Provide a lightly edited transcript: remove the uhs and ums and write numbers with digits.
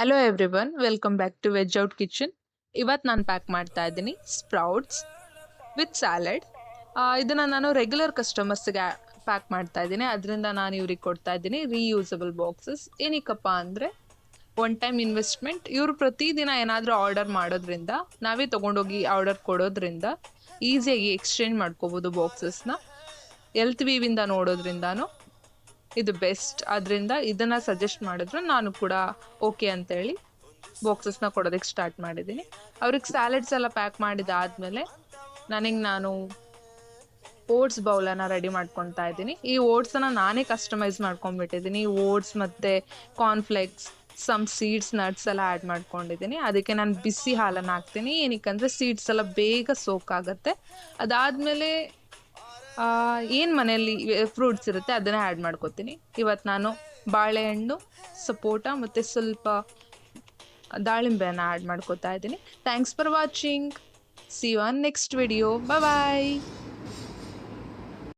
Hello everyone, welcome back to Veg Out Kitchen. ಇವತ್ತು ನಾನು pack ಮಾಡ್ತಾ ಇದ್ದೀನಿ ಸ್ಪ್ರೌಟ್ಸ್ ವಿತ್ ಸ್ಯಾಲಡ್. ಇದನ್ನು ನಾನು ರೆಗ್ಯುಲರ್ ಕಸ್ಟಮರ್ಸ್ಗೆ ಪ್ಯಾಕ್ ಮಾಡ್ತಾ ಇದ್ದೀನಿ, ಅದರಿಂದ ನಾನು ಇವ್ರಿಗೆ ಕೊಡ್ತಾ ಇದ್ದೀನಿ ರೀಯೂಸಬಲ್ ಬಾಕ್ಸಸ್. ಏನಕ್ಕಪ್ಪ ಅಂದರೆ ಒನ್ ಟೈಮ್ ಇನ್ವೆಸ್ಟ್ಮೆಂಟ್. ಇವರು ಪ್ರತಿದಿನ ಏನಾದರೂ ಆರ್ಡರ್ ಮಾಡೋದ್ರಿಂದ, ನಾವೇ ತೊಗೊಂಡೋಗಿ ಆರ್ಡರ್ ಕೊಡೋದ್ರಿಂದ ಈಸಿಯಾಗಿ ಎಕ್ಸ್ಚೇಂಜ್ ಮಾಡ್ಕೋಬೋದು ಬಾಕ್ಸಸ್ನ. ಎಲ್ತ್ ವಿವಿಂದ ನೋಡೋದ್ರಿಂದನೂ ಇದು ಬೆಸ್ಟ್. ಅದರಿಂದ ಇದನ್ನು ಸಜೆಸ್ಟ್ ಮಾಡಿದ್ರು, ನಾನು ಕೂಡ ಓಕೆ ಅಂತೇಳಿ ಬಾಕ್ಸಸ್ನ ಕೊಡೋದಕ್ಕೆ ಸ್ಟಾರ್ಟ್ ಮಾಡಿದ್ದೀನಿ. ಅವ್ರಿಗೆ ಸ್ಯಾಲೆಡ್ಸ್ ಎಲ್ಲ ಪ್ಯಾಕ್ ಮಾಡಿದಾದ್ಮೇಲೆ ನಾನು ಓಟ್ಸ್ ಬೌಲನ್ನು ರೆಡಿ ಮಾಡ್ಕೊತಾ ಇದ್ದೀನಿ. ಈ ಓಟ್ಸನ್ನು ನಾನೇ ಕಸ್ಟಮೈಸ್ ಮಾಡ್ಕೊಂಡ್ಬಿಟ್ಟಿದ್ದೀನಿ. ಓಟ್ಸ್ ಮತ್ತು ಕಾರ್ನ್ಫ್ಲೇಕ್ಸ್, ಸಮ್ ಸೀಡ್ಸ್, ನಟ್ಸ್ ಎಲ್ಲ ಆ್ಯಡ್ ಮಾಡ್ಕೊಂಡಿದ್ದೀನಿ. ಅದಕ್ಕೆ ನಾನು ಬಿಸಿ ಹಾಲನ್ನು ಹಾಕ್ತೀನಿ. ಏನಕ್ಕಂದರೆ ಸೀಡ್ಸ್ ಎಲ್ಲ ಬೇಗ ಸೋಕ್ ಆಗುತ್ತೆ. ಅದಾದಮೇಲೆ ಏನು ಮನೆಯಲ್ಲಿ ಫ್ರೂಟ್ಸ್ ಇರುತ್ತೆ ಅದನ್ನೇ ಆ್ಯಡ್ ಮಾಡ್ಕೊತೀನಿ. ಇವತ್ತು ನಾನು ಬಾಳೆಹಣ್ಣು, ಸಪೋಟ ಮತ್ತು ಸ್ವಲ್ಪ ದಾಳಿಂಬೆಯನ್ನು ಆ್ಯಡ್ ಮಾಡ್ಕೊತಾ ಇದ್ದೀನಿ. Thanks for watching. See you on next video. Bye.